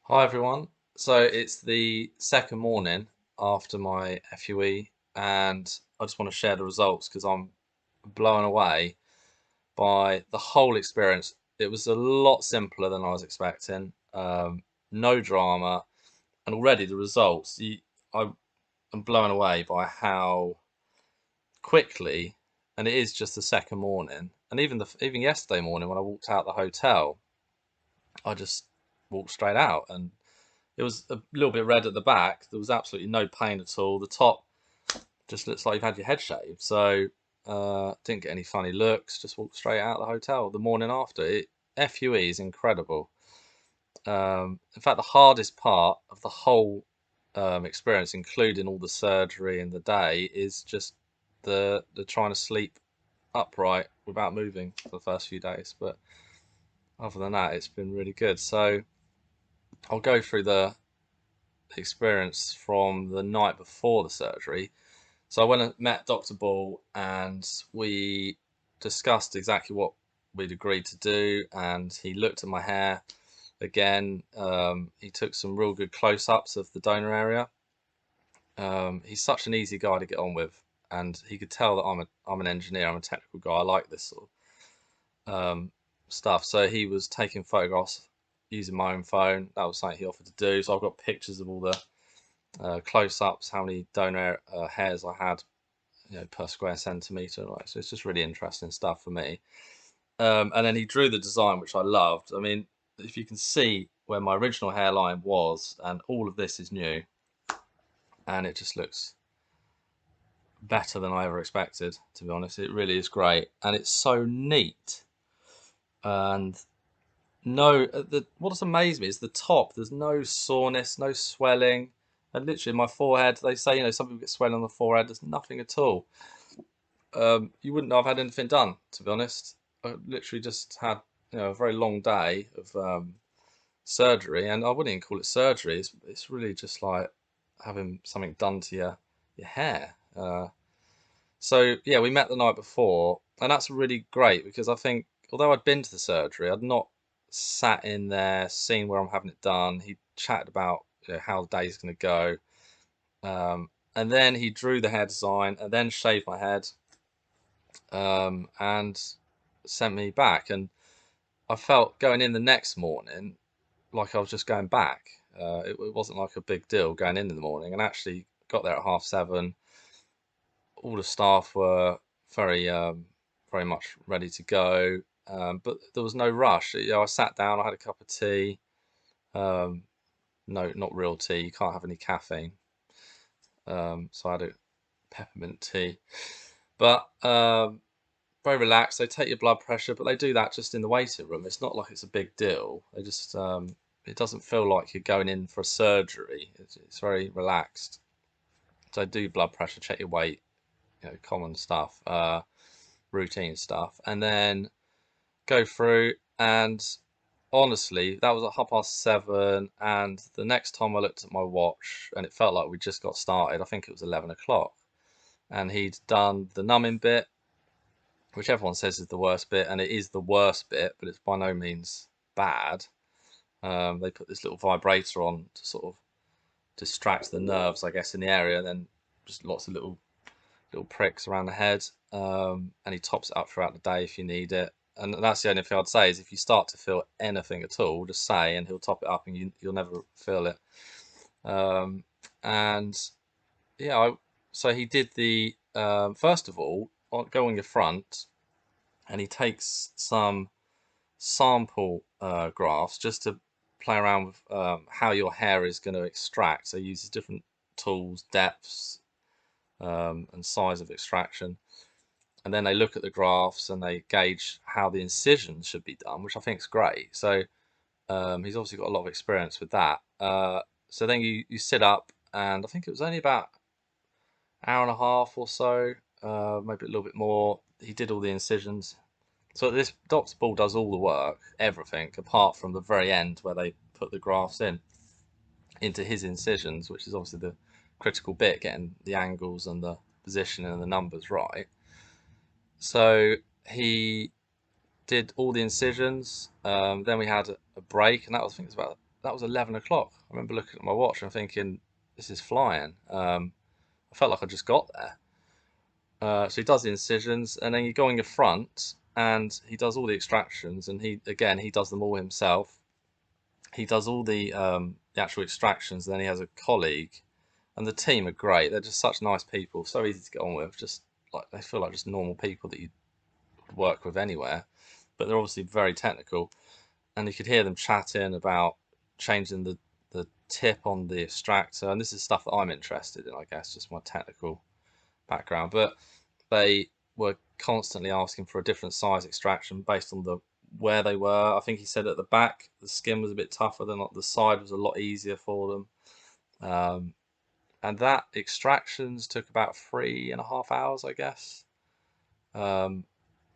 Hi everyone. So it's the second morning after my FUE, and I just want to share the results because I'm blown away by the whole experience. It was a lot simpler than I was expecting. No drama, and already the results. I am blown away by how quickly, and it is just the second morning, and even yesterday morning when I walked out the hotel, I just walked straight out and it was a little bit red at the back. There was absolutely no pain at all. The top just looks like you've had your head shaved. So didn't get any funny looks. Just walked straight out of the hotel the morning after. FUE is incredible. In fact, the hardest part of the whole experience, including all the surgery and the day, is just the trying to sleep upright without moving for the first few days. But other than that, it's been really good. So I'll go through the experience from the night before the surgery. So I went and met Dr. Ball and we discussed exactly what we'd agreed to do. And he looked at my hair again. He took some real good close-ups of the donor area. He's such an easy guy to get on with, and he could tell that I'm an engineer. I'm a technical guy. I like this sort of stuff. So he was taking photographs using my own phone. That was something he offered to do. So I've got pictures of all the close-ups, how many donor hairs I had, per square centimetre. Like, so it's just really interesting stuff for me. And then he drew the design, which I loved. I mean, if you can see where my original hairline was, and all of this is new, and it just looks better than I ever expected, to be honest. It really is great, and it's so neat. And no, what has amazed me is the top. There's no soreness, no swelling. And literally, my forehead, they say, some people get swelling on the forehead. There's nothing at all. You wouldn't know I've had anything done, to be honest. I literally just had, a very long day of surgery, and I wouldn't even call it surgery. It's really just like having something done to your hair. So yeah, we met the night before, and that's really great because I think although I'd been to the surgery, I'd not sat in there, seen where I'm having it done. He chatted about how the day's going to go, and then he drew the hair design, and then shaved my head, and sent me back. And I felt going in the next morning like I was just going back. It wasn't like a big deal going in the morning, and actually got there at 7:30. All the staff were very very much ready to go, but there was no rush. I sat down, I had a cup of tea. Um, no, not real tea. You can't have any caffeine. So I had a peppermint tea, but very relaxed. They take your blood pressure, but they do that just in the waiting room. It's not like it's a big deal. They just it doesn't feel like you're going in for a surgery. It's very relaxed. So they do blood pressure, check your weight, common stuff, routine stuff, and then go through. And honestly, that was at 7:30, and the next time I looked at my watch, and it felt like we just got started. I think it was 11 o'clock, and he'd done the numbing bit, which everyone says is the worst bit, and it is the worst bit, but it's by no means bad. They put this little vibrator on to sort of distract the nerves, I guess, in the area, and then just lots of little pricks around the head, and he tops it up throughout the day if you need it. And that's the only thing I'd say is if you start to feel anything at all, just say, and he'll top it up, and you'll never feel it. Um, and yeah, so he did the first of all, go on your front, and he takes some sample graphs just to play around with how your hair is going to extract. So he uses different tools, depths, and size of extraction. And then they look at the graphs and they gauge how the incisions should be done, which I think is great. So he's obviously got a lot of experience with that. So then you sit up, and I think it was only about an hour and a half or so, maybe a little bit more. He did all the incisions. So this Dr. Ball does all the work, everything, apart from the very end where they put the graphs into his incisions, which is obviously the critical bit, getting the angles and the position and the numbers right. So he did all the incisions. Then we had a break, and that was, I think it was about that was 11 o'clock. I remember looking at my watch and thinking, this is flying. I felt like I just got there. So he does the incisions, and then you go on your front, and he does all the extractions, and he does them all himself. He does all the actual extractions, and then he has a colleague, and the team are great. They're just such nice people, so easy to get on with. Just like they feel like just normal people that you would work with anywhere, but they're obviously very technical, and you could hear them chatting about changing the tip on the extractor, and this is stuff that I'm interested in, I guess, just my technical background. But they were constantly asking for a different size extraction based on where they were. I think he said at the back the skin was a bit tougher than the side was a lot easier for them. And that extractions took about 3.5 hours, I guess. Um,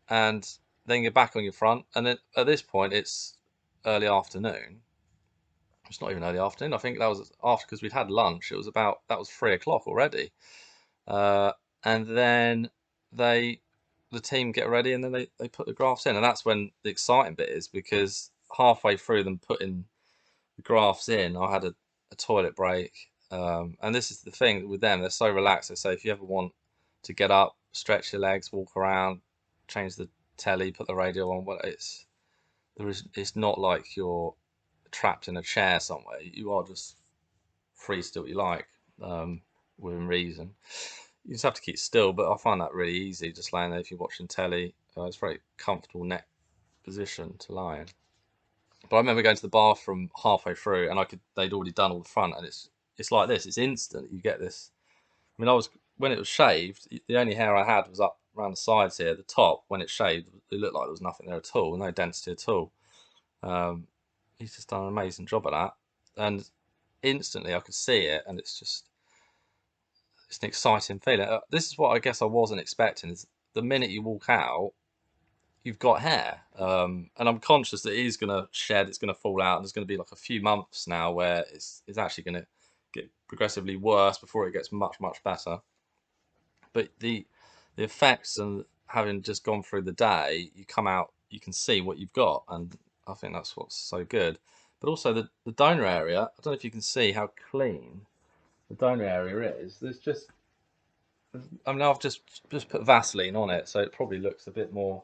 and then you're back on your front, and then at this point it's early afternoon. It's not even early afternoon. I think that was after, because we'd had lunch. It was about, that was 3 o'clock already. Uh, and then they the team get ready, and then they put the grafts in, and that's when the exciting bit is, because halfway through them putting the grafts in, I had a toilet break. And this is the thing with them, they're so relaxed. They say if you ever want to get up, stretch your legs, walk around, change the telly, put the radio on, well, it's not like you're trapped in a chair somewhere. You are just free to do what you like, within reason. You just have to keep still, but I find that really easy, just laying there if you're watching telly. It's a very comfortable neck position to lie in. But I remember going to the bathroom halfway through, and they'd already done all the front, and it's like this. It's instant. You get this. I mean, when it was shaved, the only hair I had was up around the sides here. The top, when it's shaved, it looked like there was nothing there at all, no density at all. Um, he's just done an amazing job at that, and instantly I could see it, and it's an exciting feeling. This is what I guess I wasn't expecting, is the minute you walk out, you've got hair. And I'm conscious that it is going to shed, it's going to fall out, and there's going to be like a few months now where it's actually going to get progressively worse before it gets much, much better. But the effects, and having just gone through the day, you come out, you can see what you've got, and I think that's what's so good. But also the donor area, I don't know if you can see how clean the donor area is. I mean, I've just put Vaseline on it, so it probably looks a bit more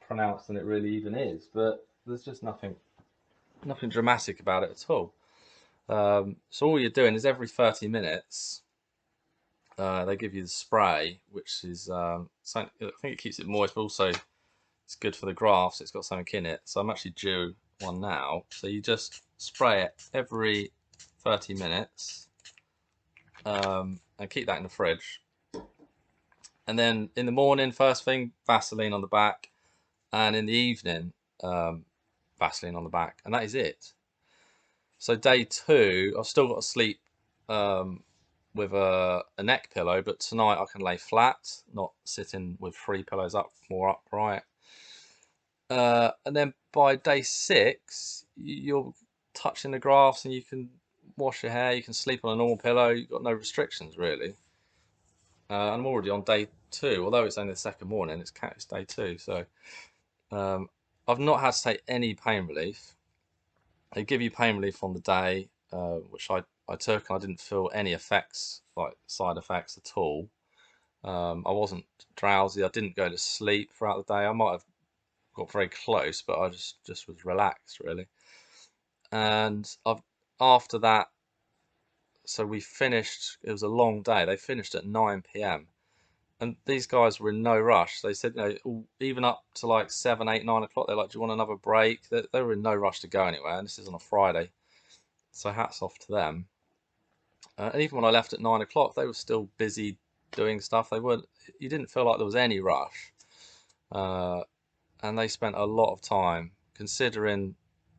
pronounced than it really even is. But there's just nothing dramatic about it at all. So all you're doing is every 30 minutes, they give you the spray, which is I think it keeps it moist, but also it's good for the grafts. It's got something in it. So I'm actually due one now. So you just spray it every 30 minutes, and keep that in the fridge. And then in the morning, first thing, Vaseline on the back, and in the evening, Vaseline on the back, and that is it. So day 2, I've still got to sleep with a neck pillow, but tonight I can lay flat, not sitting with 3 pillows up, more upright. And then by day 6, you're touching the grafts, and you can wash your hair, you can sleep on a normal pillow, you've got no restrictions really. I'm already on day 2, although it's only the second morning, it's day 2. So I've not had to take any pain relief. They give you pain relief on the day, which I took, and I didn't feel any effects, like side effects at all. I wasn't drowsy, I didn't go to sleep throughout the day. I might have got very close, but I just was relaxed really. And after that, so we finished, it was a long day. They finished at 9 p.m. And these guys were in no rush. They said, even up to like 7, 8, 9 o'clock, they're like, do you want another break? They were in no rush to go anywhere, and this is on a Friday. So hats off to them. And even when I left at 9 o'clock, they were still busy doing stuff. You didn't feel like there was any rush. And they spent a lot of time, considering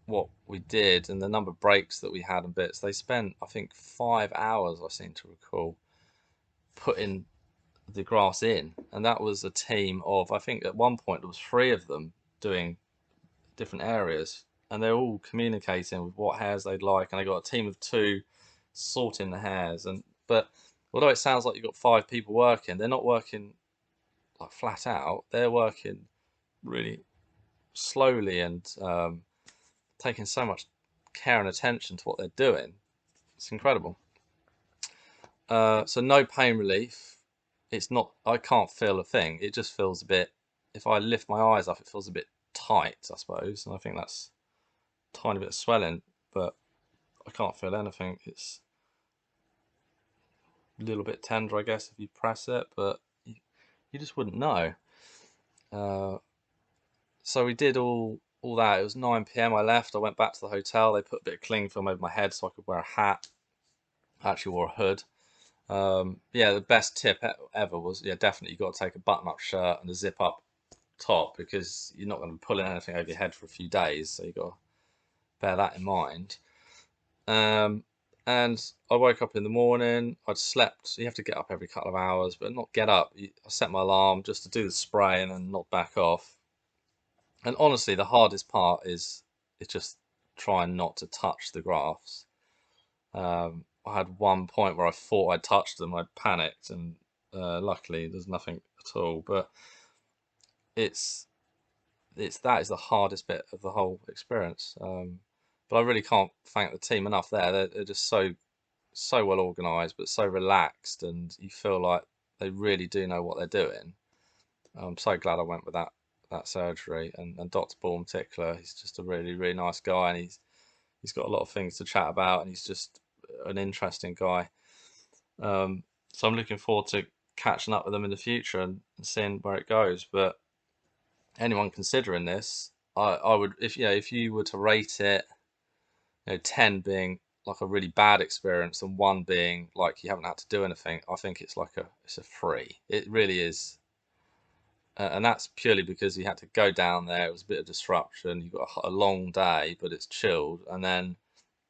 what we did and the number of breaks that we had and bits. They spent, I think, 5 hours, I seem to recall, putting the grass in, and that was a team of, I think at one point there was 3 of them doing different areas, and they're all communicating with what hairs they'd like, and they got a team of 2 sorting the hairs. But although it sounds like you've got 5 people working, they're not working like flat out. They're working really slowly, and taking so much care and attention to what they're doing. It's incredible. So no pain relief. It's not. I can't feel a thing. It just feels a bit. If I lift my eyes up, it feels a bit tight, I suppose, and I think that's a tiny bit of swelling, but I can't feel anything. It's a little bit tender, I guess, if you press it, but you just wouldn't know. So we did all that. It was 9 p.m. I left. I went back to the hotel. They put a bit of cling film over my head so I could wear a hat. I actually wore a hood. Yeah, the best tip ever was, yeah, definitely you got to take a button-up shirt and a zip-up top, because you're not going to be pulling anything over your head for a few days, so you got to bear that in mind. And I woke up in the morning. I'd slept. So you have to get up every couple of hours, but not get up. I set my alarm just to do the spray and then not back off. And honestly, the hardest part is just trying not to touch the grafts. I had one point where I thought I'd touched them. I panicked, and luckily there's nothing at all. But it's that is the hardest bit of the whole experience. But I really can't thank the team enough there. They're just so well organised, but so relaxed, and you feel like they really do know what they're doing. I'm so glad I went with that surgery, and Dr. Ball in particular. He's just a really nice guy, and he's got a lot of things to chat about, and he's just an interesting guy. So I'm looking forward to catching up with them in the future and seeing where it goes. But anyone considering this, I would, if you were to rate it, 10 being like a really bad experience and 1 being like you haven't had to do anything, I think it's a 3. It really is. And that's purely because you had to go down there. It was a bit of disruption. You've got a long day, but it's chilled, and then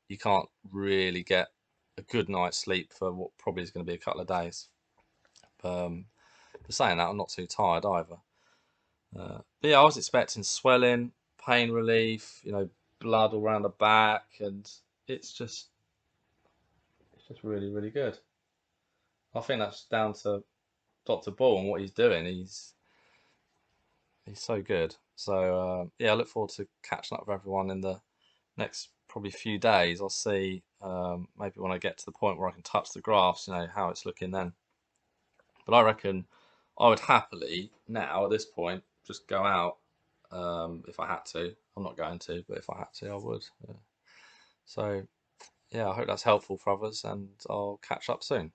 you can't really get a good night's sleep for what probably is going to be a couple of days. But saying that, I'm not too tired either. But yeah, I was expecting swelling, pain relief, blood all around the back, and it's just really good. I think that's down to Dr. Ball and what he's doing. He's so good. So yeah, I look forward to catching up with everyone in the next probably few days. I'll see, maybe when I get to the point where I can touch the grafts, how it's looking then. But I reckon I would happily now at this point just go out, if I had to. I'm not going to, but if I had to, I would. So yeah, I hope that's helpful for others, and I'll catch up soon.